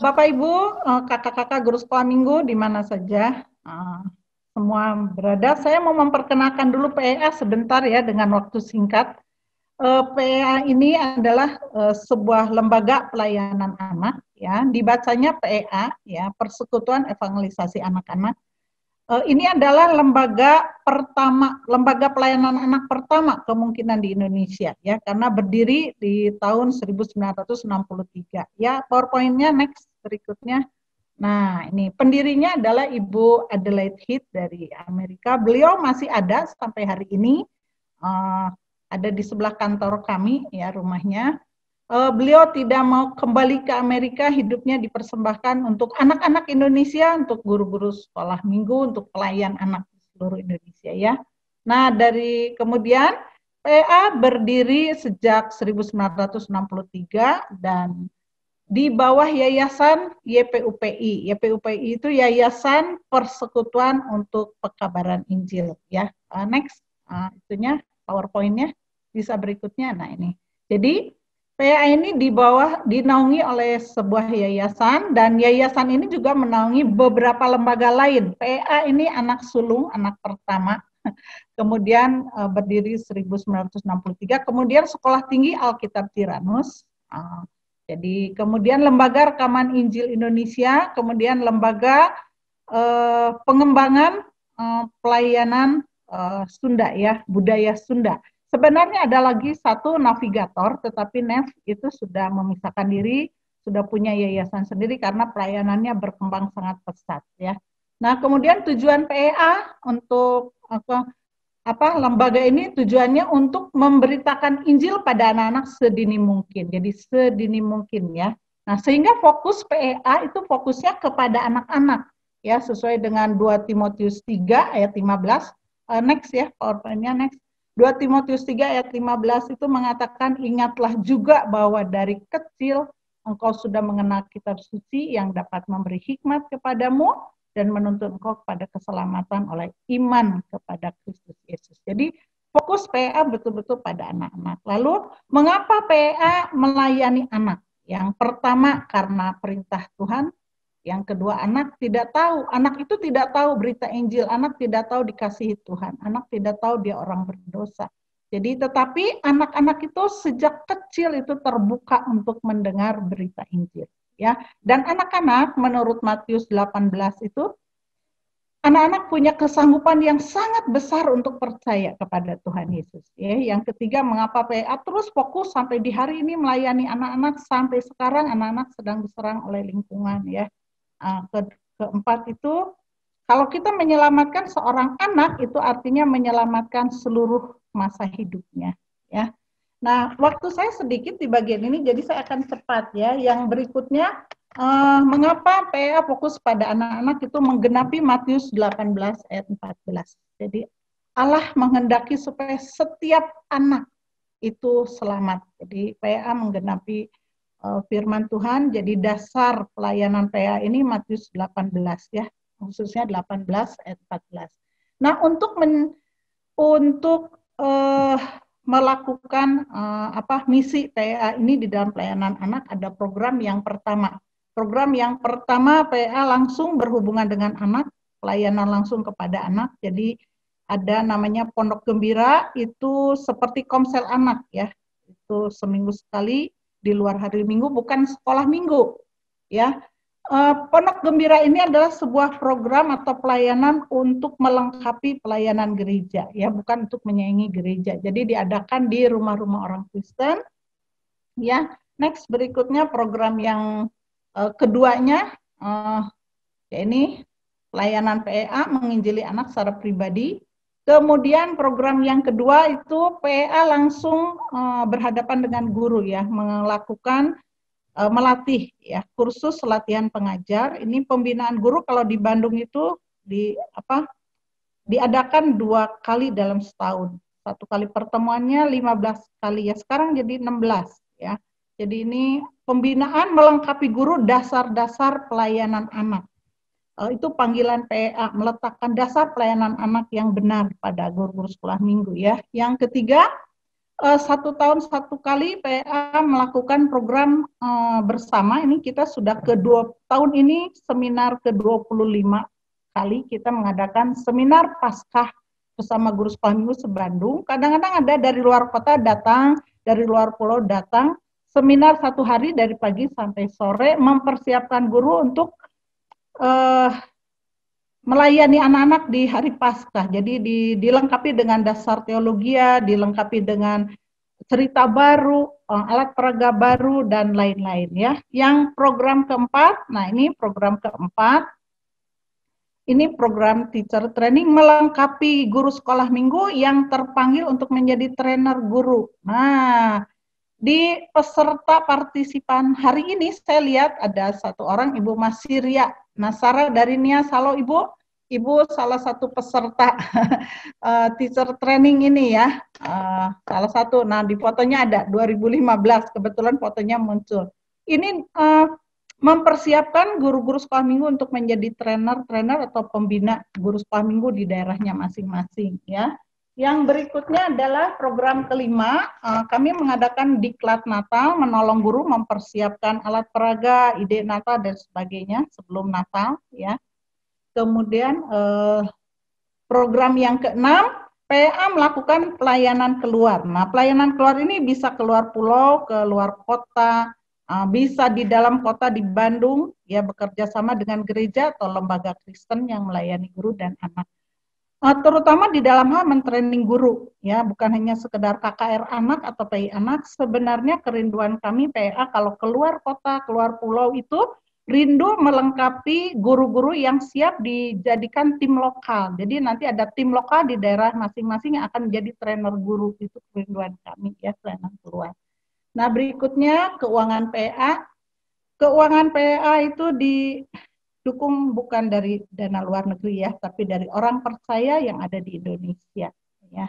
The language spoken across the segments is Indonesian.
Bapak Ibu, kakak-kakak guru sekolah minggu di mana saja semua berada. Saya mau memperkenalkan dulu PEA sebentar ya dengan waktu singkat. PEA ini adalah sebuah lembaga pelayanan anak ya, dibacanya PEA ya, Persekutuan Evangelisasi Anak-anak. Ini adalah lembaga pelayanan anak pertama kemungkinan di Indonesia ya, karena berdiri di tahun 1963. Ya, PowerPoint-nya next berikutnya. Nah, ini pendirinya adalah Ibu Adelaide Heath dari Amerika. Beliau masih ada sampai hari ini, ada di sebelah kantor kami ya rumahnya. Beliau tidak mau kembali ke Amerika, hidupnya dipersembahkan untuk anak-anak Indonesia, untuk guru-guru sekolah minggu, untuk pelayan anak di seluruh Indonesia ya. Nah, dari kemudian PA berdiri sejak 1963 dan di bawah yayasan YPUPI. YPUPI itu Yayasan Persekutuan untuk Pekabaran Injil ya. Next, itunya PowerPoint-nya bisa berikutnya. Nah, ini. Jadi PA ini dinaungi oleh sebuah yayasan, dan yayasan ini juga menaungi beberapa lembaga lain. PA ini anak sulung, anak pertama, kemudian berdiri 1963, kemudian Sekolah Tinggi Alkitab Tiranus, jadi kemudian Lembaga Rekaman Injil Indonesia, kemudian Lembaga Pengembangan Pelayanan Sunda ya, Budaya Sunda. Sebenarnya ada lagi satu navigator, tetapi NEF itu sudah memisahkan diri, sudah punya yayasan sendiri karena pelayanannya berkembang sangat pesat ya. Nah, kemudian tujuan PEA untuk lembaga ini tujuannya untuk memberitakan Injil pada anak-anak sedini mungkin. Jadi sedini mungkin ya. Nah, sehingga fokus PEA itu fokusnya kepada anak-anak ya, sesuai dengan 2 Timotius 3 ayat 15. Next ya, PowerPoint-nya next. 2 Timotius 3 ayat 15 itu mengatakan, ingatlah juga bahwa dari kecil engkau sudah mengenal kitab suci yang dapat memberi hikmat kepadamu dan menuntun engkau kepada keselamatan oleh iman kepada Kristus Yesus. Jadi fokus PA betul-betul pada anak-anak. Lalu mengapa PA melayani anak? Yang pertama karena perintah Tuhan. Yang kedua, anak itu tidak tahu berita Injil, anak tidak tahu dikasihi Tuhan, anak tidak tahu dia orang berdosa. Jadi tetapi anak-anak itu sejak kecil itu terbuka untuk mendengar berita Injil ya. Dan anak-anak menurut Matius 18 itu anak-anak punya kesanggupan yang sangat besar untuk percaya kepada Tuhan Yesus. Ya, yang ketiga, mengapa PA terus fokus sampai di hari ini melayani anak-anak, sampai sekarang anak-anak sedang diserang oleh lingkungan ya. Keempat itu, kalau kita menyelamatkan seorang anak itu artinya menyelamatkan seluruh masa hidupnya ya. Nah, waktu saya sedikit di bagian ini, jadi saya akan cepat ya. Yang berikutnya, mengapa PA fokus pada anak-anak itu menggenapi Matius 18 ayat 14. Jadi Allah menghendaki supaya setiap anak itu selamat. Jadi PA menggenapi firman Tuhan, jadi dasar pelayanan PA ini Matius 18 ya, khususnya 18 ayat 14. Nah, untuk melakukan misi PA ini di dalam pelayanan anak, ada program yang pertama. Program yang pertama PA langsung berhubungan dengan anak, pelayanan langsung kepada anak. Jadi ada namanya Pondok Gembira, itu seperti komsel anak ya. Itu seminggu sekali di luar hari Minggu, bukan sekolah minggu ya. Pondok Gembira ini adalah sebuah program atau pelayanan untuk melengkapi pelayanan gereja ya, bukan untuk menyaingi gereja. Jadi diadakan di rumah-rumah orang Kristen ya. Next, berikutnya program yang keduanya ya, ini pelayanan PEA menginjili anak secara pribadi. Kemudian program yang kedua itu PA langsung berhadapan dengan guru ya, melakukan melatih ya, kursus latihan pengajar. Ini pembinaan guru kalau di Bandung itu diadakan 2 kali dalam setahun. 1 kali pertemuannya 15 kali ya, sekarang jadi 16 ya. Jadi ini pembinaan melengkapi guru dasar-dasar pelayanan anak. Itu panggilan PA, meletakkan dasar pelayanan anak yang benar pada guru-guru sekolah minggu ya. Yang ketiga, 1 tahun 1 kali PA melakukan program bersama. Ini kita sudah tahun ini seminar ke-25 kali kita mengadakan seminar Paskah bersama guru sekolah minggu se-Bandung. Kadang-kadang ada dari luar kota datang, dari luar pulau datang, seminar 1 hari dari pagi sampai sore, mempersiapkan guru untuk melayani anak-anak di hari Paskah. Jadi dilengkapi dengan dasar teologi, dilengkapi dengan cerita baru, alat peraga baru, dan lain-lain ya. Yang program keempat, nah ini program keempat, ini program teacher training melengkapi guru sekolah minggu yang terpanggil untuk menjadi trainer guru. Nah, di peserta partisipan hari ini saya lihat ada 1 orang, Ibu Masiria Nasara dari Nias. Halo Ibu, Ibu salah satu peserta teacher training ini ya, salah satu. Nah di fotonya ada 2015, kebetulan fotonya muncul. Ini mempersiapkan guru-guru sekolah minggu untuk menjadi trainer atau pembina guru sekolah minggu di daerahnya masing-masing ya. Yang berikutnya adalah program kelima, kami mengadakan diklat Natal, menolong guru mempersiapkan alat peraga, ide Natal dan sebagainya sebelum Natal ya. Kemudian program yang keenam, PA melakukan pelayanan keluar. Nah, pelayanan keluar ini bisa keluar pulau, keluar kota, bisa di dalam kota di Bandung, ya bekerja sama dengan gereja atau lembaga Kristen yang melayani guru dan anak. Terutama di dalam hal mentraining guru, ya bukan hanya sekedar KKR anak atau PI anak. Sebenarnya kerinduan kami PA kalau keluar kota, keluar pulau itu rindu melengkapi guru-guru yang siap dijadikan tim lokal. Jadi nanti ada tim lokal di daerah masing-masing yang akan menjadi trainer guru. Itu kerinduan kami ya, trainer keluar. Nah berikutnya keuangan PA. Keuangan PA itu didukung bukan dari dana luar negeri ya, tapi dari orang percaya yang ada di Indonesia ya.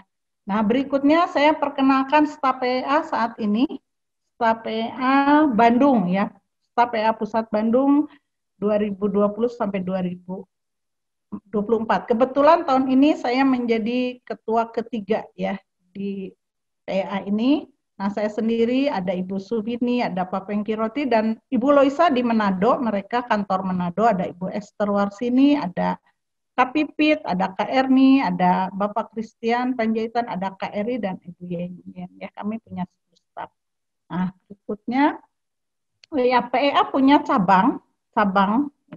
Nah berikutnya saya perkenalkan staf PA saat ini, staf PA Bandung ya, staf PA Pusat Bandung 2020 sampai 2024. Kebetulan tahun ini saya menjadi ketua ketiga ya di PA ini. Nah, saya sendiri, ada Ibu Subini, ada Pak Pengkiroti, dan Ibu Loisa di Manado, mereka kantor Manado, ada Ibu Esther Warsini, ada Kak Pipit, ada Kak Erni, ada Bapak Christian Panjaitan, ada Kak Eri, dan Ibu Yen. Ya, kami punya staf. Nah, berikutnya, ya PEA punya cabang,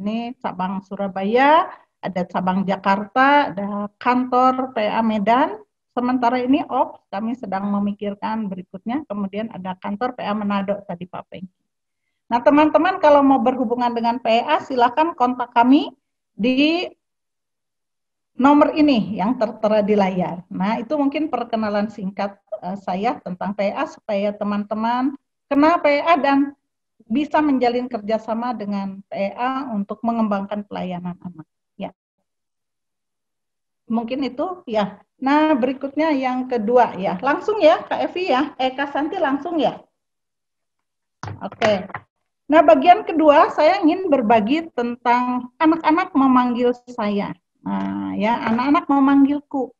ini cabang Surabaya, ada cabang Jakarta, ada kantor PEA Medan. Sementara ini kami sedang memikirkan berikutnya, kemudian ada kantor PA Manado tadi Pak Pengki. Nah teman-teman kalau mau berhubungan dengan PA silakan kontak kami di nomor ini yang tertera di layar. Nah itu mungkin perkenalan singkat saya tentang PA supaya teman-teman kenal PA dan bisa menjalin kerjasama dengan PA untuk mengembangkan pelayanan anak. Ya, mungkin itu ya. Nah, berikutnya yang kedua ya. Langsung ya, Kak Evi ya. Kak Santi langsung ya. Oke. Nah, bagian kedua saya ingin berbagi tentang anak-anak memanggil saya. Nah, ya, anak-anak memanggilku.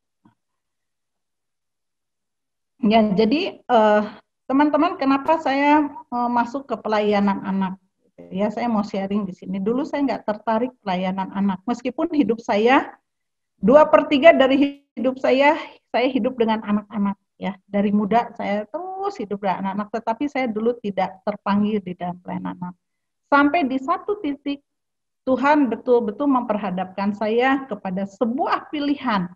Ya, jadi teman-teman kenapa saya masuk ke pelayanan anak? Ya, saya mau sharing di sini. Dulu saya nggak tertarik pelayanan anak. Meskipun hidup saya 2/3 dari hidup saya hidup dengan anak-anak ya. Dari muda saya terus hidup dengan anak-anak, tetapi saya dulu tidak terpanggil di dalam pelayanan anak. Sampai di satu titik Tuhan betul-betul memperhadapkan saya kepada sebuah pilihan.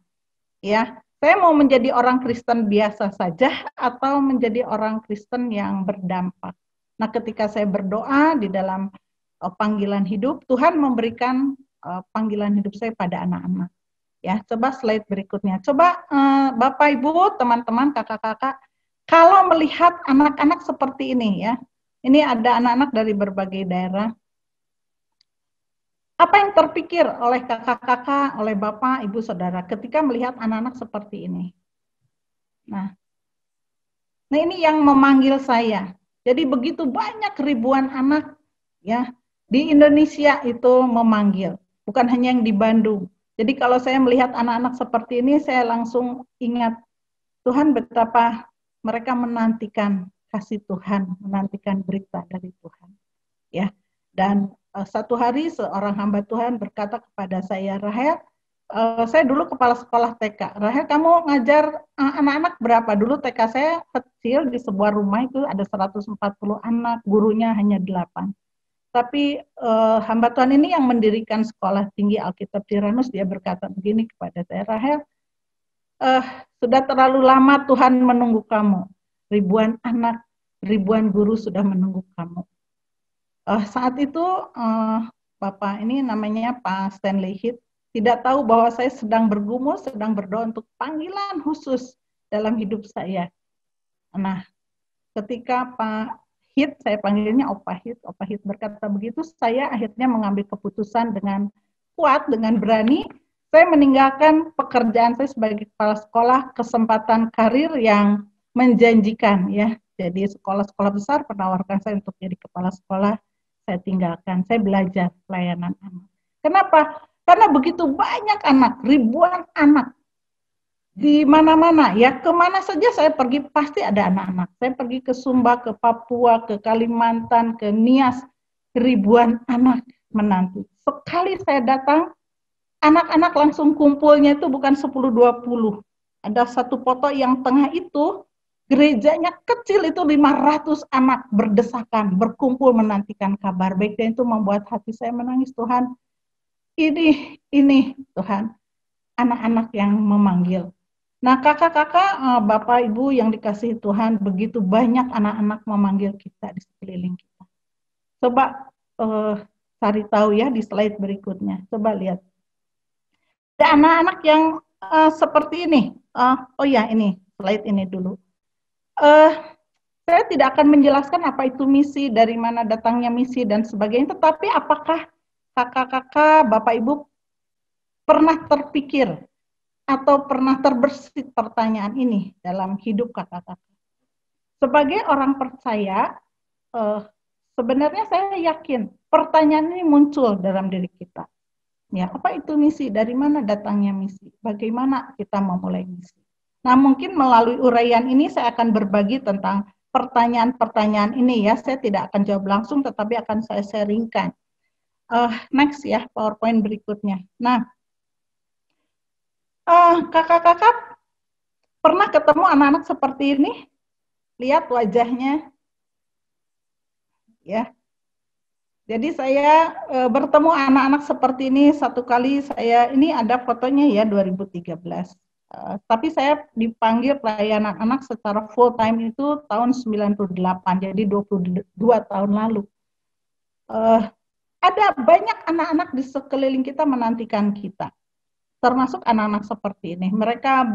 Ya, saya mau menjadi orang Kristen biasa saja atau menjadi orang Kristen yang berdampak. Nah, ketika saya berdoa di dalam panggilan hidup, Tuhan memberikan panggilan hidup saya pada anak-anak. Ya, coba slide berikutnya. Coba Bapak, Ibu, teman-teman, kakak-kakak, kalau melihat anak-anak seperti ini ya, ini ada anak-anak dari berbagai daerah. Apa yang terpikir oleh kakak-kakak, oleh Bapak, Ibu, Saudara ketika melihat anak-anak seperti ini? Nah ini yang memanggil saya. Jadi begitu banyak ribuan anak ya di Indonesia itu memanggil, bukan hanya yang di Bandung. Jadi kalau saya melihat anak-anak seperti ini, saya langsung ingat Tuhan betapa mereka menantikan kasih Tuhan, menantikan berita dari Tuhan. Ya, dan satu hari seorang hamba Tuhan berkata kepada saya, Rahel, saya dulu kepala sekolah TK. Rahel, kamu ngajar anak-anak berapa? Dulu TK saya kecil di sebuah rumah itu ada 140 anak, gurunya hanya 8. Tapi hamba Tuhan ini yang mendirikan sekolah tinggi Alkitab Tiranus, dia berkata begini kepada saya, Rahel, sudah terlalu lama Tuhan menunggu kamu. Ribuan anak, ribuan guru sudah menunggu kamu. Saat itu Bapak ini namanya Pak Stanley Heath tidak tahu bahwa saya sedang bergumul, sedang berdoa untuk panggilan khusus dalam hidup saya. Nah, ketika Pak Heath, saya panggilnya Opa Heath berkata begitu, saya akhirnya mengambil keputusan dengan kuat, dengan berani, saya meninggalkan pekerjaan saya sebagai kepala sekolah, kesempatan karir yang menjanjikan ya. Jadi sekolah-sekolah besar menawarkan saya untuk jadi kepala sekolah, saya tinggalkan, saya belajar pelayanan anak. Kenapa? Karena begitu banyak anak, ribuan anak di mana-mana ya, kemana saja saya pergi pasti ada anak-anak. Saya pergi ke Sumba, ke Papua, ke Kalimantan, ke Nias, ribuan anak menanti. Sekali saya datang, anak-anak langsung kumpulnya itu bukan 10-20. Ada satu foto yang tengah itu, gerejanya kecil itu 500 anak berdesakan, berkumpul menantikan kabar baik, dan itu membuat hati saya menangis. Tuhan, ini Tuhan, anak-anak yang memanggil. Nah, kakak-kakak, bapak ibu yang dikasihi Tuhan, begitu banyak anak-anak memanggil kita di sekeliling kita. Coba cari tahu ya di slide berikutnya. Coba lihat. Ada anak-anak yang seperti ini. Oh ya, ini slide ini dulu. Saya tidak akan menjelaskan apa itu misi, dari mana datangnya misi dan sebagainya. Tetapi apakah kakak-kakak, bapak ibu pernah terpikir atau pernah terbersit pertanyaan ini dalam hidup kakak-kakak? Sebagai orang percaya, sebenarnya saya yakin pertanyaan ini muncul dalam diri kita. Ya, apa itu misi? Dari mana datangnya misi? Bagaimana kita memulai misi? Nah, mungkin melalui uraian ini saya akan berbagi tentang pertanyaan-pertanyaan ini ya. Saya tidak akan jawab langsung, tetapi akan saya sharingkan. Next ya, PowerPoint berikutnya. Nah, kakak-kakak pernah ketemu anak-anak seperti ini? Lihat wajahnya. Ya. Jadi saya bertemu anak-anak seperti ini satu kali, ini ada fotonya ya 2013. Tapi saya dipanggil pelayanan anak secara full time itu tahun 98, jadi 22 tahun lalu. Ada banyak anak-anak di sekeliling kita menantikan kita, termasuk anak-anak seperti ini. Mereka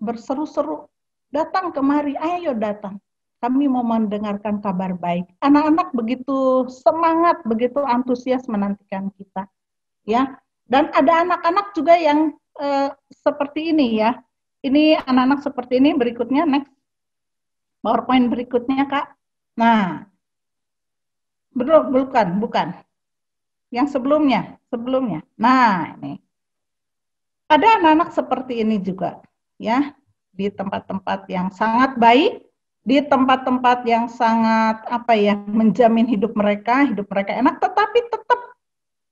berseru-seru, datang kemari, ayo datang. Kami mau mendengarkan kabar baik. Anak-anak begitu semangat, begitu antusias menantikan kita, ya. Dan ada anak-anak juga yang seperti ini ya. Ini anak-anak seperti ini. Berikutnya next, PowerPoint berikutnya Kak. Nah, bukan. Yang sebelumnya. Nah, ini ada anak-anak seperti ini juga, ya, di tempat-tempat yang sangat baik, di tempat-tempat yang sangat menjamin hidup mereka enak, tetapi tetap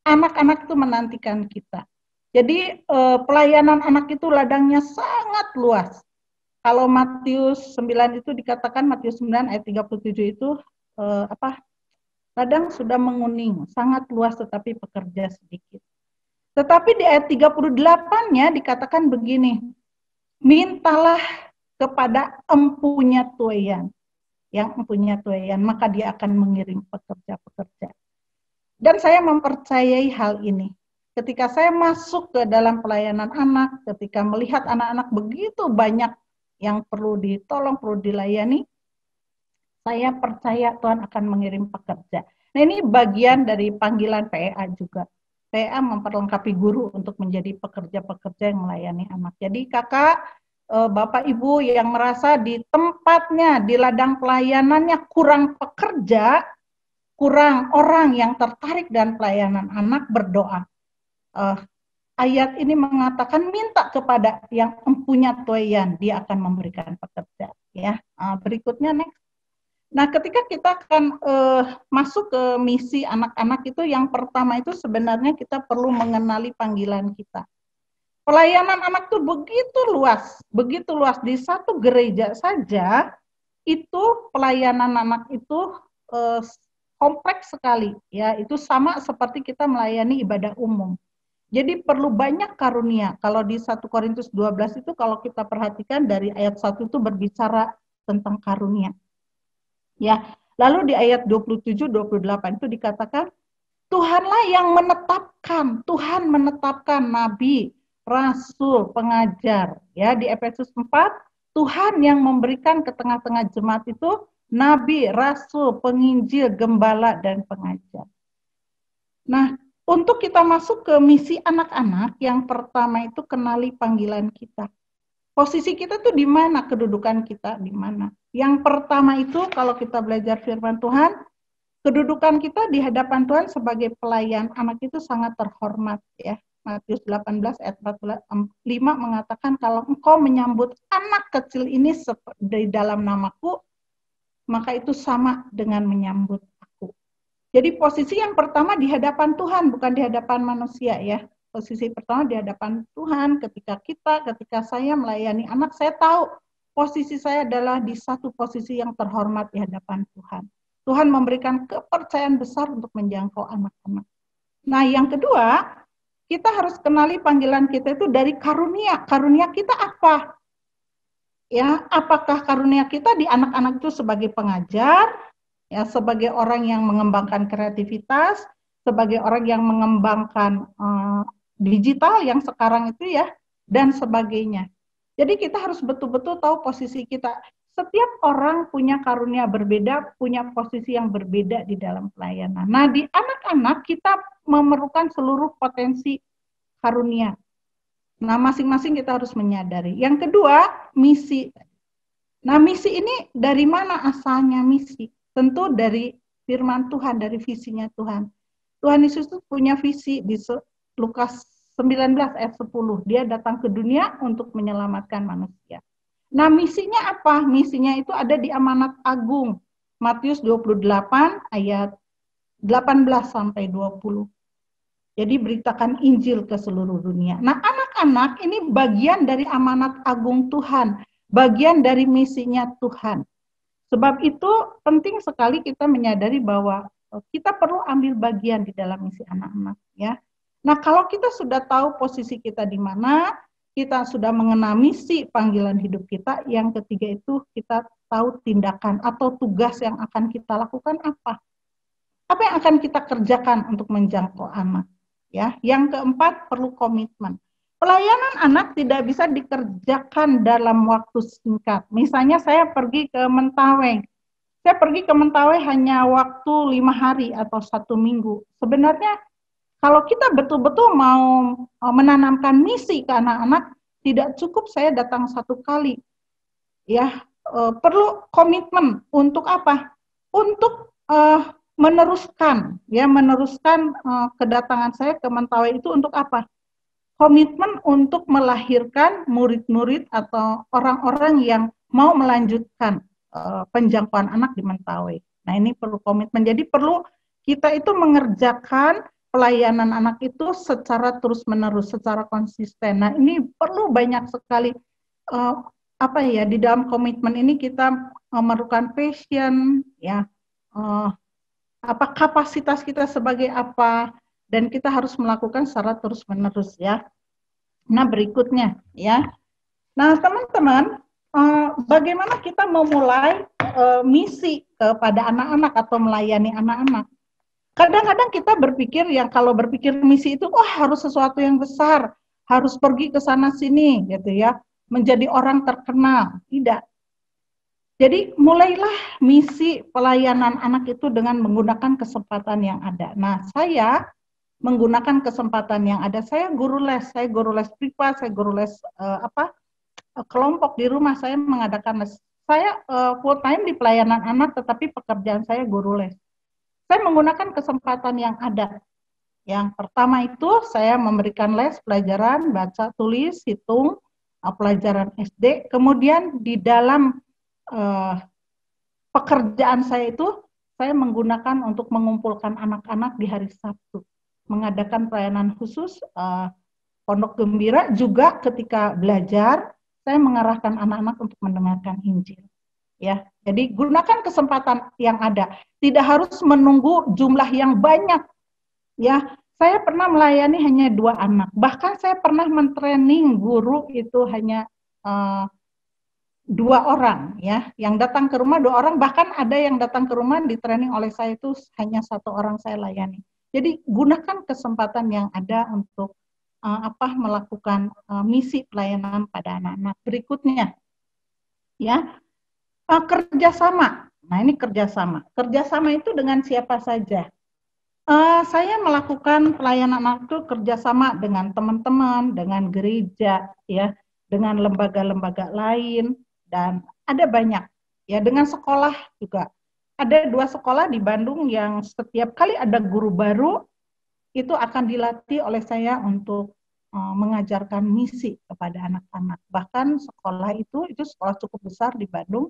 anak-anak itu menantikan kita. Jadi pelayanan anak itu ladangnya sangat luas. Kalau Matius 9 itu dikatakan, Matius 9 ayat 37 itu ladang sudah menguning, sangat luas tetapi pekerja sedikit. Tetapi di ayat 38-nya dikatakan begini, mintalah kepada empunya tuaian, yang empunya tuaian, maka dia akan mengirim pekerja-pekerja. Dan saya mempercayai hal ini. Ketika saya masuk ke dalam pelayanan anak, ketika melihat anak-anak begitu banyak yang perlu ditolong, perlu dilayani, saya percaya Tuhan akan mengirim pekerja. Nah, ini bagian dari panggilan PEA juga. PEA memperlengkapi guru untuk menjadi pekerja-pekerja yang melayani anak. Jadi kakak, bapak ibu yang merasa di tempatnya, di ladang pelayanannya kurang pekerja, kurang orang yang tertarik dan pelayanan anak, berdoa. Ayat ini mengatakan minta kepada yang empunya tuaian, dia akan memberikan pekerja. Ya, berikutnya next. Nah, ketika kita akan masuk ke misi anak-anak itu, yang pertama itu sebenarnya kita perlu mengenali panggilan kita. Pelayanan anak itu begitu luas di satu gereja saja itu pelayanan anak itu kompleks sekali, ya. Itu sama seperti kita melayani ibadah umum. Jadi perlu banyak karunia. Kalau di 1 Korintus 12 itu kalau kita perhatikan dari ayat 1 itu berbicara tentang karunia. Ya. Lalu di ayat 27 28 itu dikatakan Tuhanlah yang menetapkan, Tuhan menetapkan nabi, rasul, pengajar. Ya, di Efesus 4, Tuhan yang memberikan ke tengah-tengah jemaat itu nabi, rasul, penginjil, gembala, dan pengajar. Nah, untuk kita masuk ke misi anak-anak, yang pertama itu kenali panggilan kita. Posisi kita tuh di mana, kedudukan kita di mana. Yang pertama itu kalau kita belajar firman Tuhan, kedudukan kita di hadapan Tuhan sebagai pelayan anak itu sangat terhormat, ya. Matius 18 ayat 5 mengatakan kalau engkau menyambut anak kecil ini di dalam namaku, maka itu sama dengan menyambut aku. Jadi posisi yang pertama di hadapan Tuhan, bukan di hadapan manusia, ya. Posisi pertama di hadapan Tuhan. Ketika saya melayani anak, saya tahu posisi saya adalah di satu posisi yang terhormat di hadapan Tuhan. Tuhan memberikan kepercayaan besar untuk menjangkau anak-anak. Nah, yang kedua, kita harus kenali panggilan kita itu dari karunia. Karunia kita apa? Ya, apakah karunia kita di anak-anak itu sebagai pengajar, ya, sebagai orang yang mengembangkan kreativitas, sebagai orang yang mengembangkan digital yang sekarang itu, ya, dan sebagainya. Jadi kita harus betul-betul tahu posisi kita. Setiap orang punya karunia berbeda, punya posisi yang berbeda di dalam pelayanan. Nah, di anak-anak kita memerlukan seluruh potensi karunia. Nah, masing-masing kita harus menyadari. Yang kedua, misi. Nah, misi ini dari mana asalnya misi? Tentu dari firman Tuhan, dari visinya Tuhan. Tuhan Yesus itu punya visi di Lukas 19 ayat 10. Dia datang ke dunia untuk menyelamatkan manusia. Nah, misinya apa? Misinya itu ada di amanat agung. Matius 28 ayat 18 sampai 20. Jadi beritakan Injil ke seluruh dunia. Nah, anak-anak ini bagian dari amanat agung Tuhan, bagian dari misinya Tuhan. Sebab itu penting sekali kita menyadari bahwa kita perlu ambil bagian di dalam misi anak-anak, ya. Nah, kalau kita sudah tahu posisi kita di mana, kita sudah mengenal misi panggilan hidup kita, yang ketiga itu kita tahu tindakan atau tugas yang akan kita lakukan apa. Apa yang akan kita kerjakan untuk menjangkau anak, ya. Yang keempat, perlu komitmen. Pelayanan anak tidak bisa dikerjakan dalam waktu singkat. Misalnya saya pergi ke Mentawai. Saya pergi ke Mentawai hanya waktu 5 hari atau 1 minggu. Sebenarnya kalau kita betul-betul mau menanamkan misi ke anak-anak, tidak cukup saya datang 1 kali. Ya, perlu komitmen untuk apa? Untuk meneruskan kedatangan saya ke Mentawai itu untuk apa? Komitmen untuk melahirkan murid-murid atau orang-orang yang mau melanjutkan penjangkauan anak di Mentawai. Nah, ini perlu komitmen. Jadi perlu kita itu mengerjakan pelayanan anak itu secara terus-menerus, secara konsisten. Nah, ini perlu banyak sekali di dalam komitmen ini kita memerlukan passion, ya, kapasitas kita sebagai apa, dan kita harus melakukan secara terus-menerus, ya. Nah, berikutnya, ya. Nah, teman-teman, bagaimana kita memulai misi kepada anak-anak atau melayani anak-anak? Kadang-kadang kita berpikir kalau berpikir misi itu harus sesuatu yang besar, harus pergi ke sana sini, gitu ya, menjadi orang terkenal. Tidak. Jadi mulailah misi pelayanan anak itu dengan menggunakan kesempatan yang ada. Nah, saya menggunakan kesempatan yang ada. Saya guru les privat, saya guru les kelompok di rumah, saya mengadakan les. Saya full time di pelayanan anak, tetapi pekerjaan saya guru les. Saya menggunakan kesempatan yang ada. Yang pertama itu saya memberikan les pelajaran baca, tulis, hitung, pelajaran SD. Kemudian di dalam eh, pekerjaan saya itu saya menggunakan untuk mengumpulkan anak-anak di hari Sabtu, mengadakan pelayanan khusus Pondok Gembira. Juga ketika belajar saya mengarahkan anak-anak untuk mendengarkan Injil. Ya, jadi gunakan kesempatan yang ada. Tidak harus menunggu jumlah yang banyak. Ya, saya pernah melayani hanya 2 anak. Bahkan saya pernah mentraining guru itu hanya 2 orang, ya, yang datang ke rumah 2 orang, bahkan ada yang datang ke rumah di training oleh saya itu hanya 1 orang saya layani. Jadi gunakan kesempatan yang ada untuk melakukan misi pelayanan pada anak-anak. Berikutnya, ya, kerjasama. Nah, ini kerjasama. Kerjasama itu dengan siapa saja. Saya melakukan pelayanan anak itu kerjasama dengan teman-teman, dengan gereja, ya, dengan lembaga-lembaga lain, dan ada banyak, ya, dengan sekolah juga. Ada 2 sekolah di Bandung yang setiap kali ada guru baru itu akan dilatih oleh saya untuk mengajarkan misi kepada anak-anak. Bahkan sekolah itu sekolah cukup besar di Bandung.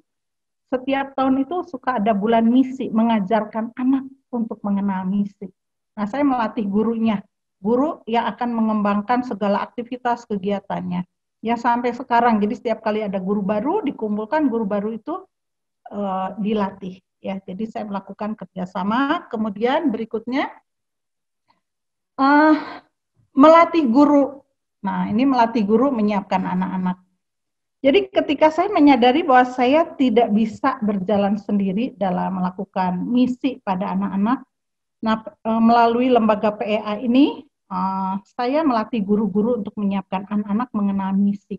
Setiap tahun itu suka ada bulan misi, mengajarkan anak untuk mengenal misi. Nah, saya melatih gurunya, guru yang akan mengembangkan segala aktivitas kegiatannya. Ya, sampai sekarang, jadi setiap kali ada guru baru, dikumpulkan guru baru itu dilatih. Ya, jadi saya melakukan kerjasama. Kemudian berikutnya, melatih guru. Nah, ini melatih guru menyiapkan anak-anak. Jadi ketika saya menyadari bahwa saya tidak bisa berjalan sendiri dalam melakukan misi pada anak-anak, nah, melalui lembaga PEA ini, saya melatih guru-guru untuk menyiapkan anak-anak mengenal misi.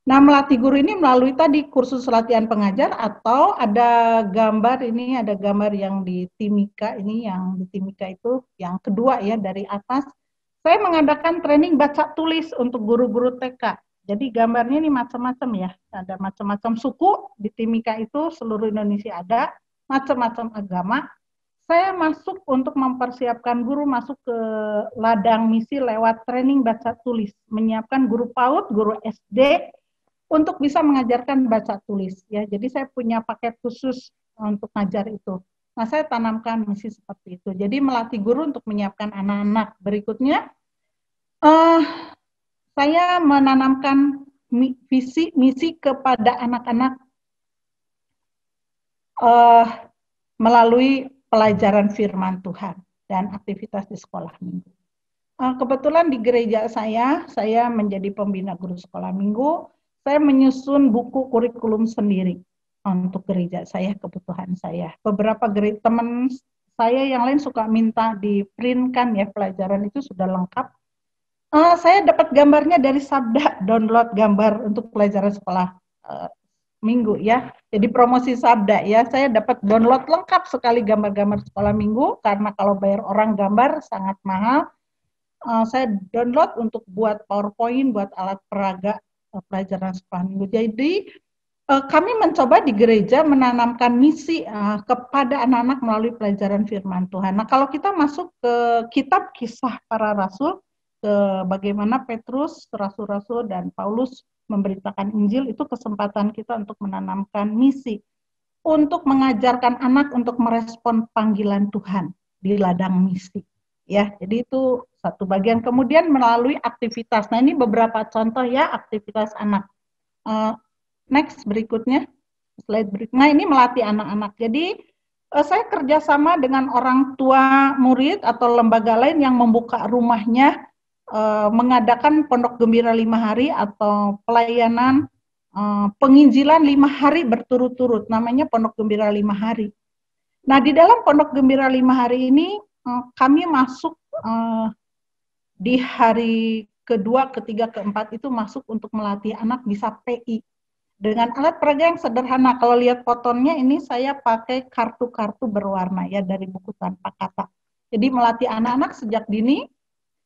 Nah, melatih guru ini melalui tadi kursus latihan pengajar, atau ada gambar ini, ada gambar yang di Timika ini, yang di Timika itu yang kedua ya dari atas. Saya mengadakan training baca tulis untuk guru-guru TK. Jadi gambarnya ini macam-macam ya, ada macam-macam suku di Timika itu, seluruh Indonesia ada, macam-macam agama. Saya masuk untuk mempersiapkan guru masuk ke ladang misi lewat training baca tulis, menyiapkan guru PAUD, guru SD untuk bisa mengajarkan baca tulis ya. Jadi saya punya paket khusus untuk ngajar itu. Nah, saya tanamkan misi seperti itu. Jadi melatih guru untuk menyiapkan anak-anak. Berikutnya, saya menanamkan visi misi kepada anak-anak melalui pelajaran firman Tuhan dan aktivitas di sekolah minggu. Kebetulan di gereja saya menjadi pembina guru sekolah minggu. Saya menyusun buku kurikulum sendiri untuk gereja saya, kebutuhan saya. Beberapa teman saya yang lain suka minta di printkan ya, pelajaran itu sudah lengkap. Saya dapat gambarnya dari Sabda, download gambar untuk pelajaran sekolah minggu ya. Jadi promosi Sabda ya, saya dapat download lengkap sekali gambar-gambar sekolah minggu, karena kalau bayar orang gambar sangat mahal. Saya download untuk buat PowerPoint, buat alat peraga pelajaran sekolah minggu. Jadi kami mencoba di gereja menanamkan misi kepada anak-anak melalui pelajaran firman Tuhan. Nah, kalau kita masuk ke kitab Kisah Para Rasul, ke bagaimana Petrus, rasul-rasul, dan Paulus memberitakan Injil, itu kesempatan kita untuk menanamkan misi, untuk mengajarkan anak untuk merespon panggilan Tuhan di ladang misi. Ya, jadi itu satu bagian. Kemudian melalui aktivitas. Nah, ini beberapa contoh ya aktivitas anak. Next berikutnya, slide berikutnya. Nah, ini melatih anak-anak. Jadi saya kerjasama dengan orang tua murid atau lembaga lain yang membuka rumahnya, mengadakan Pondok Gembira 5 hari atau pelayanan penginjilan 5 hari berturut-turut, namanya Pondok Gembira 5 hari. Nah, di dalam Pondok Gembira 5 hari ini kami masuk di hari kedua, ketiga, keempat itu masuk untuk melatih anak bisa PI dengan alat peraga yang sederhana. Kalau lihat fotonya ini saya pakai kartu-kartu berwarna ya dari buku tanpa kata. Jadi melatih anak-anak sejak dini.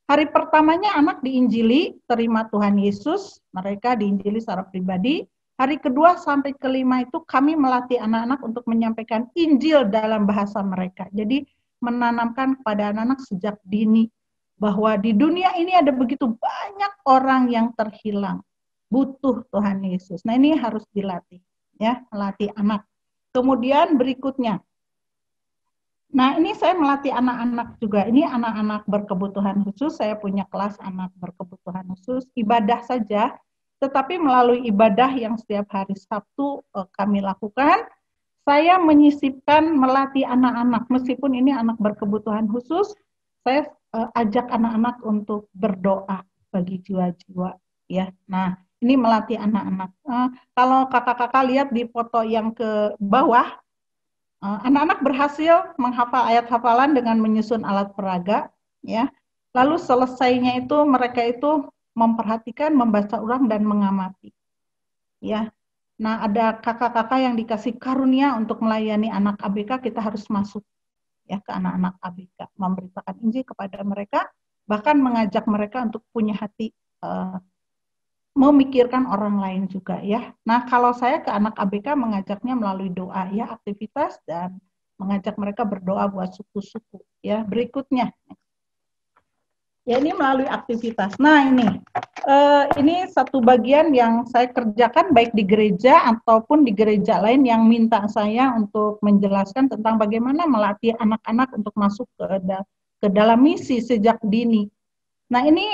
Hari pertamanya anak diinjili, terima Tuhan Yesus, mereka diinjili secara pribadi. Hari kedua sampai kelima itu kami melatih anak-anak untuk menyampaikan Injil dalam bahasa mereka. Jadi menanamkan kepada anak-anak sejak dini bahwa di dunia ini ada begitu banyak orang yang terhilang, butuh Tuhan Yesus. Nah, ini harus dilatih. ya, melatih anak. Kemudian berikutnya, nah ini saya melatih anak-anak juga. Ini anak-anak berkebutuhan khusus. Saya punya kelas anak berkebutuhan khusus. Ibadah saja, tetapi melalui ibadah yang setiap hari Sabtu kami lakukan, saya menyisipkan melatih anak-anak. Meskipun ini anak berkebutuhan khusus, saya ajak anak-anak untuk berdoa bagi jiwa-jiwa. Ya, nah ini melatih anak-anak. Kalau kakak-kakak lihat di foto yang ke bawah, anak-anak berhasil menghafal ayat hafalan dengan menyusun alat peraga, ya. Lalu selesainya itu mereka itu memperhatikan, membaca ulang dan mengamati, ya. Nah, ada kakak-kakak yang dikasih karunia untuk melayani anak ABK, kita harus masuk ya ke anak-anak ABK, memberitakan Injil kepada mereka, bahkan mengajak mereka untuk punya hati memikirkan orang lain juga ya. Nah, kalau saya ke anak ABK mengajaknya melalui doa ya, aktivitas dan mengajak mereka berdoa buat suku-suku ya. Berikutnya. Ya, ini melalui aktivitas. Nah, ini satu bagian yang saya kerjakan baik di gereja ataupun di gereja lain yang minta saya untuk menjelaskan tentang bagaimana melatih anak-anak untuk masuk ke dalam misi sejak dini. Nah, ini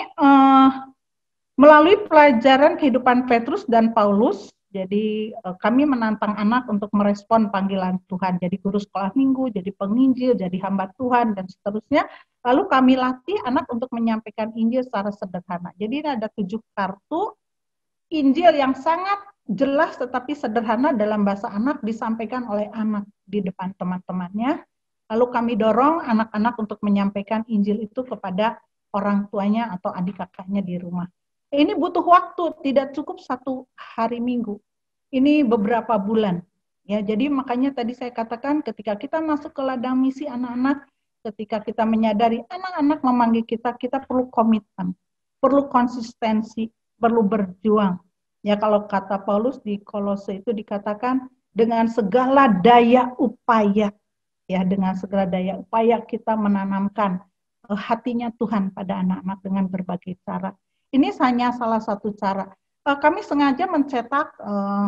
melalui pelajaran kehidupan Petrus dan Paulus, jadi kami menantang anak untuk merespon panggilan Tuhan, jadi guru sekolah minggu, jadi penginjil, jadi hamba Tuhan, dan seterusnya. Lalu kami latih anak untuk menyampaikan Injil secara sederhana. Jadi ada 7 kartu Injil yang sangat jelas tetapi sederhana dalam bahasa anak disampaikan oleh anak di depan teman-temannya. Lalu kami dorong anak-anak untuk menyampaikan Injil itu kepada orang tuanya atau adik kakaknya di rumah. Ini butuh waktu, tidak cukup 1 hari minggu. Ini beberapa bulan. Ya, jadi makanya tadi saya katakan ketika kita masuk ke ladang misi anak-anak, ketika kita menyadari anak-anak memanggil kita, kita perlu komitmen, perlu konsistensi, perlu berjuang. Ya, kalau kata Paulus di Kolose itu dikatakan dengan segala daya upaya. Ya, dengan segala daya upaya kita menanamkan hatinya Tuhan pada anak-anak dengan berbagai cara. Ini hanya salah satu cara. Kami sengaja mencetak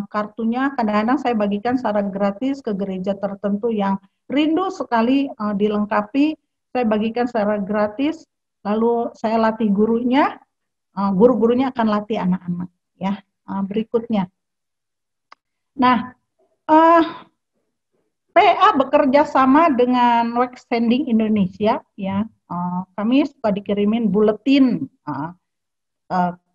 kartunya, kadang-kadang saya bagikan secara gratis ke gereja tertentu yang rindu sekali dilengkapi, saya bagikan secara gratis, lalu saya latih gurunya, guru-gurunya akan latih anak-anak. Ya, berikutnya. Nah, PA bekerja sama dengan Wextending Indonesia, ya. Kami suka dikirimin buletin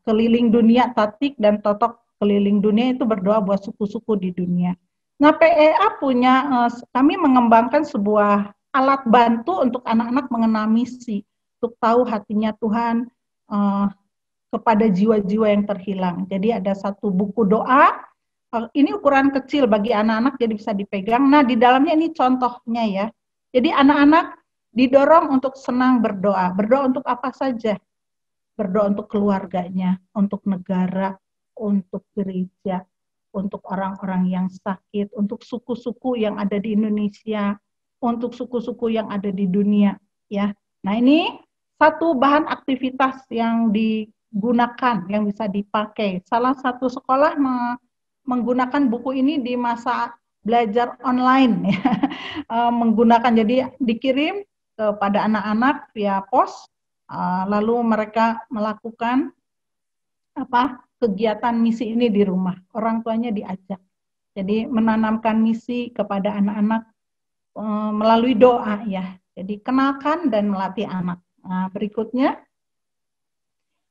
keliling dunia, Tatik dan Totok keliling dunia itu berdoa buat suku-suku di dunia. Nah, PEA punya, kami mengembangkan sebuah alat bantu untuk anak-anak mengenal misi, untuk tahu hatinya Tuhan kepada jiwa-jiwa yang terhilang. Jadi ada satu buku doa, ini ukuran kecil bagi anak-anak jadi bisa dipegang. Nah, di dalamnya ini contohnya ya. Jadi anak-anak didorong untuk senang berdoa. Berdoa untuk apa saja? Berdoa untuk keluarganya, untuk negara, untuk gereja, untuk orang-orang yang sakit, untuk suku-suku yang ada di Indonesia, untuk suku-suku yang ada di dunia, ya. Nah, ini satu bahan aktivitas yang digunakan, yang bisa dipakai. Salah satu sekolah menggunakan buku ini di masa belajar online, ya. Menggunakan, jadi dikirim kepada anak-anak via pos. Lalu mereka melakukan kegiatan misi ini di rumah. Orang tuanya diajak. Jadi menanamkan misi kepada anak-anak melalui doa ya. Jadi kenalkan dan melatih anak. Nah, berikutnya,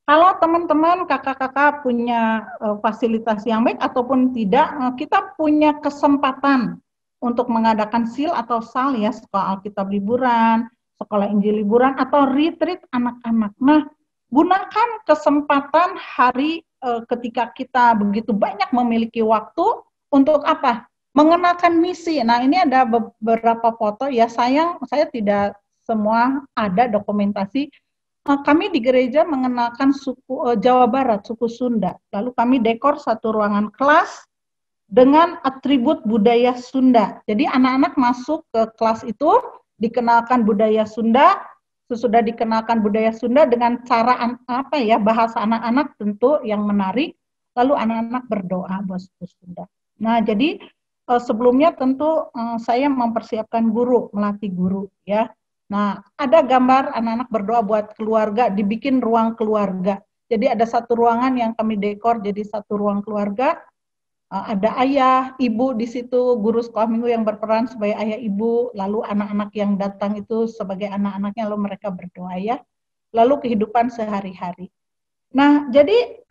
kalau teman-teman kakak-kakak punya fasilitas yang baik ataupun tidak, kita punya kesempatan untuk mengadakan SIL atau SAL ya, sekolah Alkitab liburan, sekolah Injil liburan, atau retreat anak-anak. Nah, gunakan kesempatan hari ketika kita begitu banyak memiliki waktu untuk apa? Mengenalkan misi. Nah, ini ada beberapa foto ya, sayang saya tidak semua ada dokumentasi. Kami di gereja mengenalkan suku Jawa Barat, suku Sunda. Lalu kami dekor satu ruangan kelas dengan atribut budaya Sunda. Jadi anak-anak masuk ke kelas itu, dikenalkan budaya Sunda, sesudah dikenalkan budaya Sunda dengan cara bahasa anak-anak tentu yang menarik, lalu anak-anak berdoa buat suku Sunda. Nah, jadi sebelumnya tentu saya mempersiapkan guru, melatih guru ya. Nah, ada gambar anak-anak berdoa buat keluarga, dibikin ruang keluarga. Jadi ada satu ruangan yang kami dekor jadi satu ruang keluarga. Ada ayah, ibu di situ, guru sekolah minggu yang berperan sebagai ayah ibu, lalu anak-anak yang datang itu sebagai anak-anaknya, lalu mereka berdoa ya. Lalu kehidupan sehari-hari. Nah, jadi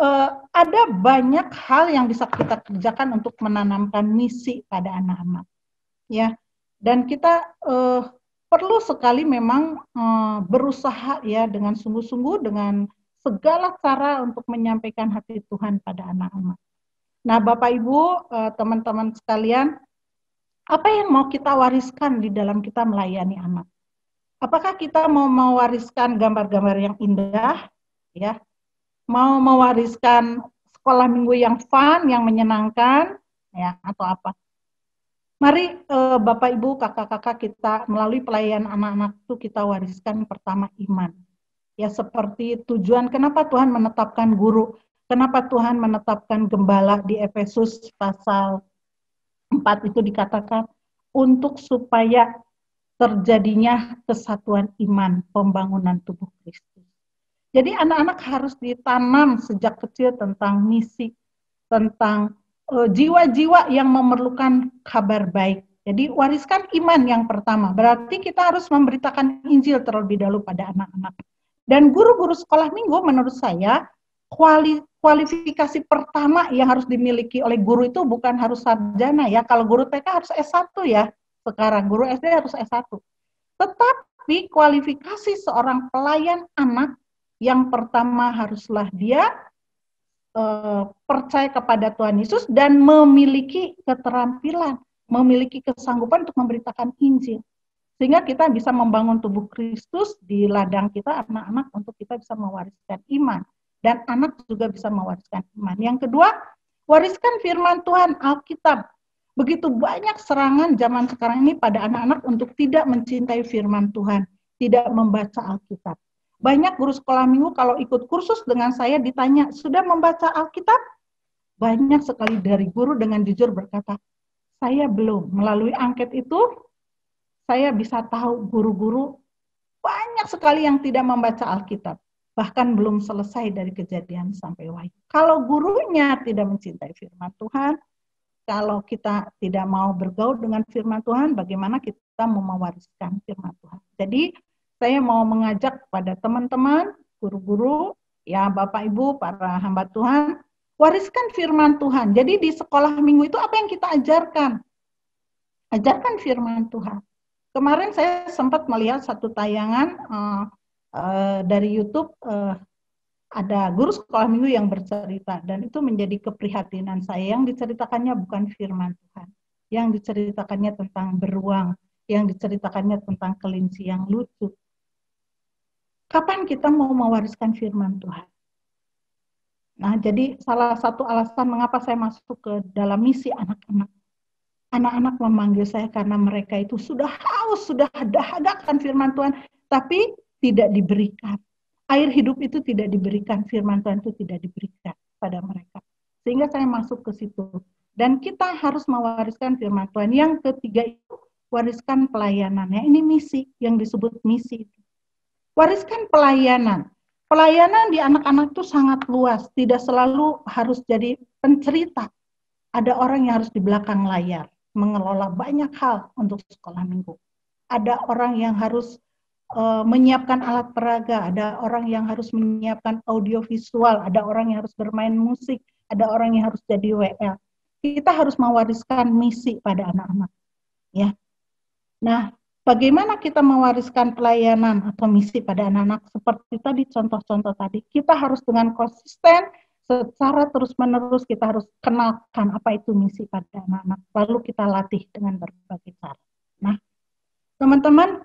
ada banyak hal yang bisa kita kerjakan untuk menanamkan misi pada anak-anak, ya. Dan kita perlu sekali memang berusaha ya dengan sungguh-sungguh dengan segala cara untuk menyampaikan hati Tuhan pada anak-anak. Nah, Bapak Ibu, teman-teman sekalian, apa yang mau kita wariskan di dalam kita melayani anak? Apakah kita mau mewariskan gambar-gambar yang indah, ya? Mau mewariskan sekolah minggu yang fun, yang menyenangkan, ya, atau apa? Mari Bapak Ibu, kakak-kakak kita melalui pelayanan anak-anak itu kita wariskan pertama iman. Ya seperti tujuan kenapa Tuhan menetapkan guru, kenapa Tuhan menetapkan gembala di Efesus pasal 4 itu dikatakan untuk supaya terjadinya kesatuan iman, pembangunan tubuh Kristus. Jadi anak-anak harus ditanam sejak kecil tentang misi, tentang jiwa-jiwa yang memerlukan kabar baik. Jadi wariskan iman yang pertama. Berarti kita harus memberitakan Injil terlebih dahulu pada anak-anak. Dan guru-guru sekolah minggu menurut saya kualifikasi pertama yang harus dimiliki oleh guru itu bukan harus sarjana ya. Kalau guru TK harus S1 ya. Sekarang guru SD harus S1. Tetapi kualifikasi seorang pelayan anak yang pertama haruslah dia percaya kepada Tuhan Yesus dan memiliki keterampilan, memiliki kesanggupan untuk memberitakan Injil. Sehingga kita bisa membangun tubuh Kristus di ladang kita, anak-anak, untuk kita bisa mewariskan iman. Dan anak juga bisa mewariskan iman. Yang kedua, wariskan firman Tuhan, Alkitab. Begitu banyak serangan zaman sekarang ini pada anak-anak untuk tidak mencintai firman Tuhan, tidak membaca Alkitab. Banyak guru sekolah minggu kalau ikut kursus dengan saya ditanya, sudah membaca Alkitab? Banyak sekali dari guru dengan jujur berkata, saya belum. Melalui angket itu, saya bisa tahu guru-guru banyak sekali yang tidak membaca Alkitab. Bahkan belum selesai dari Kejadian sampai Wahyu. Kalau gurunya tidak mencintai firman Tuhan, kalau kita tidak mau bergaul dengan firman Tuhan, bagaimana kita mau mewariskan firman Tuhan? Jadi, saya mau mengajak kepada teman-teman, guru-guru, ya Bapak Ibu, para hamba Tuhan, wariskan firman Tuhan. Jadi di sekolah minggu itu apa yang kita ajarkan? Ajarkan firman Tuhan. Kemarin saya sempat melihat satu tayangan dari YouTube, ada guru sekolah minggu yang bercerita, dan itu menjadi keprihatinan saya. Yang diceritakannya bukan firman Tuhan, yang diceritakannya tentang beruang, yang diceritakannya tentang kelinci yang lucu. Kapan kita mau mewariskan firman Tuhan? Nah, jadi salah satu alasan mengapa saya masuk ke dalam misi anak-anak. Anak-anak memanggil saya karena mereka itu sudah haus, sudah dahaga akan firman Tuhan, tapi tidak diberikan. Air hidup itu tidak diberikan, firman Tuhan itu tidak diberikan pada mereka. Sehingga saya masuk ke situ. Dan kita harus mewariskan firman Tuhan. Yang ketiga itu, wariskan pelayanannya. Ini misi, yang disebut misi. Wariskan pelayanan. Pelayanan di anak-anak itu sangat luas, tidak selalu harus jadi pencerita. Ada orang yang harus di belakang layar, mengelola banyak hal untuk sekolah minggu. Ada orang yang harus menyiapkan alat peraga, ada orang yang harus menyiapkan audiovisual, ada orang yang harus bermain musik, ada orang yang harus jadi WL. Kita harus mewariskan misi pada anak-anak. Ya. Nah, bagaimana kita mewariskan pelayanan atau misi pada anak-anak? Seperti tadi contoh-contoh tadi, kita harus dengan konsisten, secara terus-menerus kita harus kenalkan apa itu misi pada anak-anak. Lalu kita latih dengan berbagai cara. Nah, teman-teman,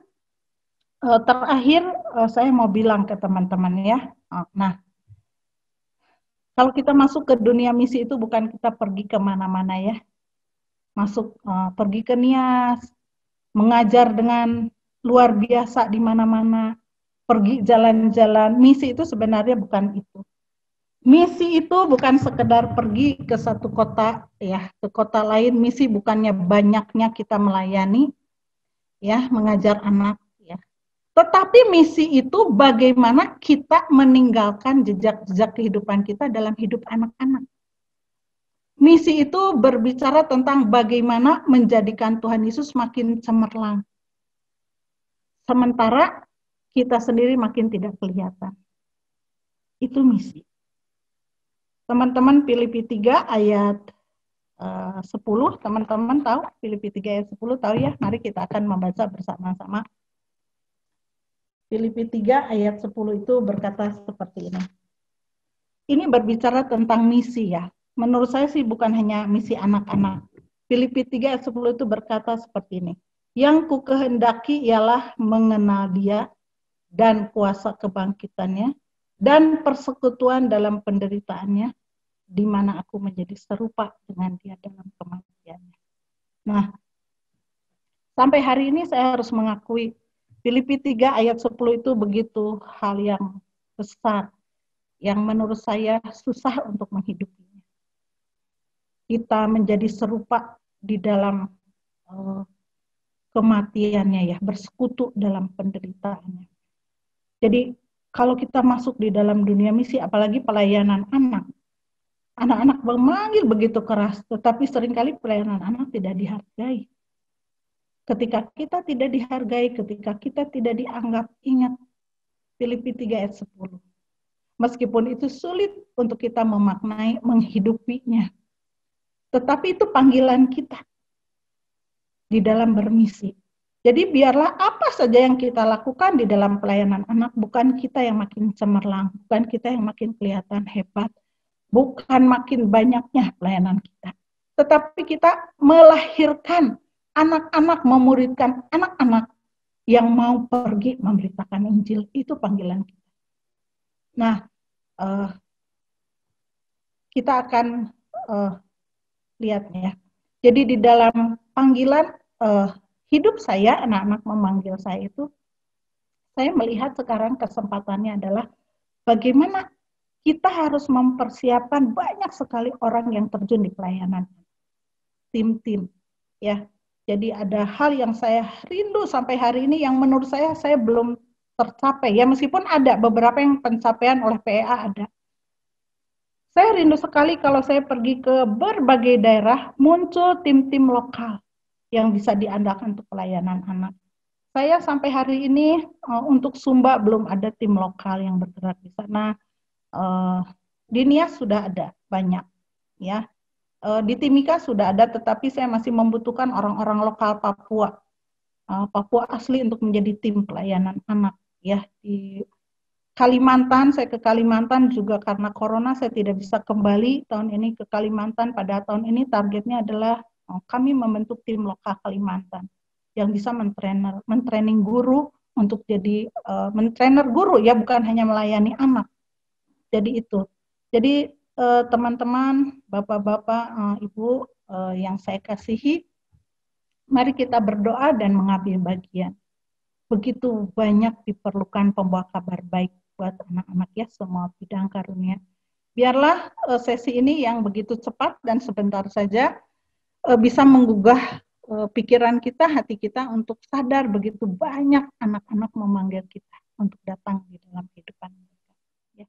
terakhir saya mau bilang ke teman-teman ya. Nah, kalau kita masuk ke dunia misi itu bukan kita pergi kemana-mana ya. Masuk, pergi ke Nias, mengajar dengan luar biasa di mana-mana, pergi jalan-jalan. Misi itu sebenarnya bukan itu. Misi itu bukan sekedar pergi ke satu kota ya, ke kota lain. Misi bukannya banyaknya kita melayani ya, mengajar anak ya. Tetapi misi itu bagaimana kita meninggalkan jejak-jejak kehidupan kita dalam hidup anak-anak. Misi itu berbicara tentang bagaimana menjadikan Tuhan Yesus makin cemerlang. Sementara kita sendiri makin tidak kelihatan. Itu misi. Teman-teman Filipi 3 ayat 10, teman-teman tahu? Filipi 3 ayat 10 tahu ya? Mari kita akan membaca bersama-sama. Filipi 3 ayat 10 itu berkata seperti ini. Ini berbicara tentang misi ya. Menurut saya sih bukan hanya misi anak-anak. Filipi 3 ayat 10 itu berkata seperti ini. Yang ku kehendaki ialah mengenal Dia dan kuasa kebangkitannya dan persekutuan dalam penderitaannya, di mana aku menjadi serupa dengan Dia dalam kematiannya. Nah, sampai hari ini saya harus mengakui Filipi 3 ayat 10 itu begitu hal yang besar, yang menurut saya susah untuk menghidupinya. Kita menjadi serupa di dalam kematiannya ya, bersekutu dalam penderitaannya. Jadi kalau kita masuk di dalam dunia misi, apalagi pelayanan anak, anak-anak memanggil begitu keras, tetapi seringkali pelayanan anak tidak dihargai. Ketika kita tidak dihargai, ketika kita tidak dianggap, ingat Filipi 3 ayat 10. Meskipun itu sulit untuk kita memaknai, menghidupinya. Tetapi itu panggilan kita di dalam bermisi. Jadi biarlah apa saja yang kita lakukan di dalam pelayanan anak, bukan kita yang makin cemerlang, bukan kita yang makin kelihatan hebat, bukan makin banyaknya pelayanan kita. Tetapi kita melahirkan anak-anak, memuridkan anak-anak yang mau pergi memberitakan Injil. Itu panggilan kita. Nah, kita akan lihat ya. Jadi di dalam panggilan hidup saya, anak-anak memanggil saya itu, saya melihat sekarang kesempatannya adalah bagaimana kita harus mempersiapkan banyak sekali orang yang terjun di pelayanan. Tim-tim, ya. Jadi ada hal yang saya rindu sampai hari ini yang menurut saya belum tercapai. Ya meskipun ada beberapa yang pencapaian oleh PEA ada. Saya rindu sekali kalau saya pergi ke berbagai daerah, muncul tim-tim lokal yang bisa diandalkan untuk pelayanan anak. Saya sampai hari ini untuk Sumba belum ada tim lokal yang bergerak di sana. Di Nias sudah ada banyak, ya. Di Timika sudah ada, tetapi saya masih membutuhkan orang-orang lokal Papua, Papua asli untuk menjadi tim pelayanan anak, ya. Di Kalimantan, saya ke Kalimantan juga karena corona saya tidak bisa kembali tahun ini ke Kalimantan. Pada tahun ini targetnya adalah kami membentuk tim lokal Kalimantan yang bisa mentraining guru untuk jadi mentrainer guru ya, bukan hanya melayani anak. Jadi itu. Jadi teman-teman, bapak-bapak, ibu yang saya kasihi, mari kita berdoa dan mengambil bagian. Begitu banyak diperlukan pembawa kabar baik buat anak-anak ya, semua bidang karunia. Biarlah sesi ini yang begitu cepat dan sebentar saja bisa menggugah pikiran kita, hati kita untuk sadar begitu banyak anak-anak memanggil kita untuk datang di dalam kehidupan mereka. Ya.